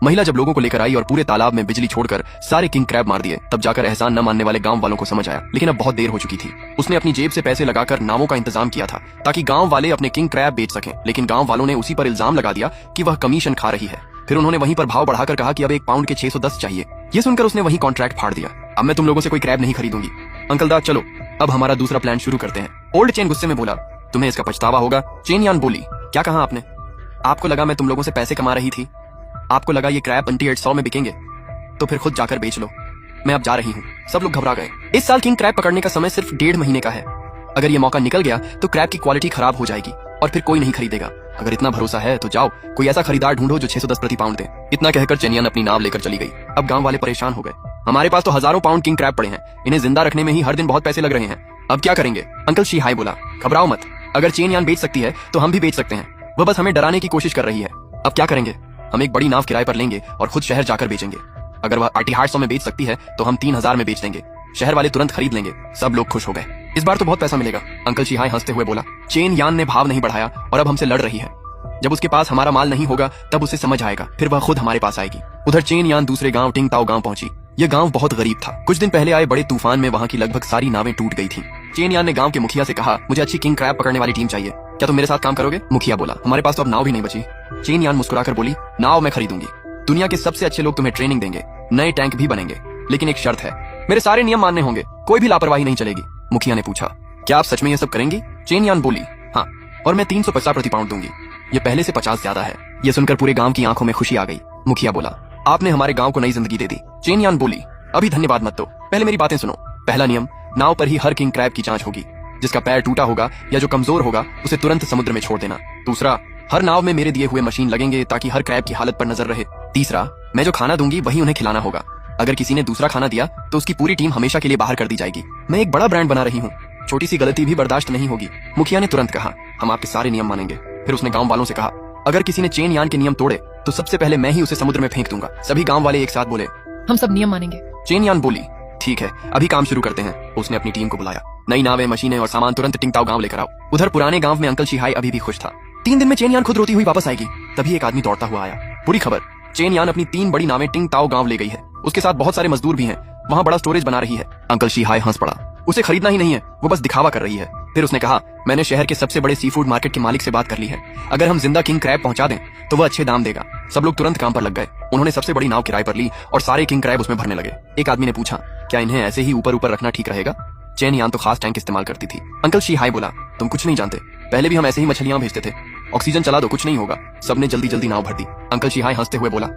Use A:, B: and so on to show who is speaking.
A: महिला जब लोगों को लेकर आई और पूरे तालाब में बिजली छोड़कर सारे किंग क्रैब मार दिए, तब जाकर एहसान न मानने वाले गांव वालों को समझ आया। लेकिन अब बहुत देर हो चुकी थी। उसने अपनी जेब से पैसे लगाकर नावों का इंतजाम किया था ताकि गांव वाले अपने किंग क्रैब बेच सकें, लेकिन गांव वालों ने उसी पर इल्जाम लगा दिया कि वह कमीशन खा रही है। फिर उन्होंने वहीं पर भाव बढ़ाकर कहा कि अब 1 पाउंड के 610 चाहिए। ये सुनकर उसने वहीं कॉन्ट्रैक्ट फाड़ दिया। अब मैं तुम लोगों से कोई क्रैब नहीं खरीदूंगी। अंकल दा, चलो अब हमारा दूसरा प्लान शुरू करते हैं। ओल्ड चेन गुस्से में बोला, तुम्हें इसका पछतावा होगा। चेन यान बोली, क्या कहा आपने? आपको लगा मैं तुम लोगों से पैसे कमा रही थी? आपको लगा ये क्रैब 2800 में बिकेंगे? तो फिर खुद जाकर बेच लो। मैं अब जा रही हूँ। सब लोग घबरा गए। इस साल किंग क्रैब पकड़ने का समय सिर्फ 1.5 महीने का है। अगर ये मौका निकल गया तो क्रैब की क्वालिटी खराब हो जाएगी और फिर कोई नहीं खरीदेगा। अगर इतना भरोसा है तो जाओ कोई ऐसा खरीदार ढूंढो जो 610 प्रति पाउंड दे। इतना कहकर चेनियन अपनी नाव लेकर चली गई। अब गांव वाले परेशान हो गए। हमारे पास तो हजारों पाउंड किंग क्रैब पड़े हैं, इन्हें जिंदा रखने में ही हर दिन बहुत पैसे लग रहे हैं। अब क्या करेंगे? अंकल शी हाई बोला, घबराओ मत। अगर चेन यान बेच सकती है तो हम भी बेच सकते हैं। वह बस हमें डराने की कोशिश कर रही है। अब क्या करेंगे? हम एक बड़ी नाव किराए पर लेंगे और खुद शहर जाकर बेचेंगे। अगर वह 800 में बेच सकती है तो हम 3000 में बेच देंगे। शहर वाले तुरंत खरीद लेंगे। सब लोग खुश हो गए। इस बार तो बहुत पैसा मिलेगा। अंकल शिहाय हंसते हुए बोला। चेन यान ने भाव नहीं बढ़ाया और अब हमसे लड़ रही है। जब उसके पास हमारा माल नहीं होगा तब उसे समझ आएगा, फिर वह खुद हमारे पास आएगी। उधर चेन यान दूसरे गांव टिंग ताओ गांव पहुंची। यह गांव बहुत गरीब था। कुछ दिन पहले आए बड़े तूफान में वहां की लगभग सारी नावें टूट गई थीं। चेन यान ने गांव के मुखिया से कहा, मुझे अच्छी किंग क्रैब पकड़ने वाली टीम चाहिए। क्या तुम मेरे साथ काम करोगे? मुखिया बोला, हमारे पास तो अब नाव भी नहीं बची। चेन यान मुस्कुराकर बोली, नाव मैं खरीदूंगी। दुनिया के सबसे अच्छे लोग तुम्हें ट्रेनिंग देंगे, नए टैंक भी बनेंगे, लेकिन एक शर्त है, मेरे सारे नियम मानने होंगे, कोई भी लापरवाही नहीं चलेगी। मुखिया ने पूछा, क्या आप सच में ये सब करेंगी? चेन यान बोली, हाँ, और मैं 350 प्रति पाउंड दूंगी। ये पहले से 50 ज्यादा है। ये सुनकर पूरे गांव की आंखों में खुशी आ गई। मुखिया बोला, आपने हमारे गांव को नई जिंदगी दे दी। चेन यान बोली, अभी धन्यवाद मत दो, पहले मेरी बातें सुनो। पहला नियम, नाव पर ही हर किंग क्रैब की जांच होगी। जिसका पैर टूटा होगा या जो कमजोर होगा उसे तुरंत समुद्र में छोड़ देना। दूसरा, हर नाव में मेरे दिए हुए मशीन लगेंगे ताकि हर क्रैब की हालत पर नजर रहे। तीसरा, मैं जो खाना दूंगी वही उन्हें खिलाना होगा। अगर किसी ने दूसरा खाना दिया तो उसकी पूरी टीम हमेशा के लिए बाहर कर दी जाएगी। मैं एक बड़ा ब्रांड बना रही हूँ, छोटी सी गलती भी बर्दाश्त नहीं होगी। मुखिया ने तुरंत कहा, हम आपके सारे नियम मानेंगे। फिर उसने गांव वालों से कहा, अगर किसी ने चेन यान के नियम तोड़े तो सबसे पहले मैं ही उसे समुद्र में फेंक दूंगा। सभी गांव वाले एक साथ बोले,
B: हम सब नियम मानेंगे।
A: चेन यान बोली, ठीक है, अभी काम शुरू करते हैं। उसने अपनी टीम को बुलाया। नई नावें, मशीनें और सामान तुरंत टिंगताओ गांव लेकर आओ। उधर पुराने गांव में अंकल शिहाई अभी भी खुश था। 3 दिन में चेन यान खुद रोती हुई वापस आएगी। तभी एक आदमी दौड़ता हुआ आया। बुरी खबर, चेन यान अपनी 3 बड़ी नावें टिंगताओ गांव ले गई है। उसके साथ बहुत सारे मजदूर भी हैं। वहाँ बड़ा स्टोरेज बना रही है। अंकल शिहाई हंस पड़ा। उसे खरीदना ही नहीं है, वो बस दिखावा कर रही है। फिर उसने कहा, मैंने शहर के सबसे बड़े सी फूड मार्केट के मालिक से बात कर ली है। अगर हम जिंदा किंग क्रैब पहुंचा दें तो वह अच्छे दाम देगा। सब लोग तुरंत काम पर लग गए। उन्होंने सबसे बड़ी नाव किराए पर ली और सारे किंग क्रैब उसमें भरने लगे। एक आदमी ने पूछा, क्या इन्हें ऐसे ही ऊपर ऊपर रखना ठीक रहेगा? चेन यान तो खास टैंक इस्तेमाल करती थी। अंकल शिहाई बोला, तुम कुछ नहीं जानते, पहले भी हम ऐसे ही मछलियां भेजते थे। ऑक्सीजन चला दो, कुछ नहीं होगा। सबने जल्दी जल्दी नाव भर दी। अंकल शिहाई हंसते हुए बोला,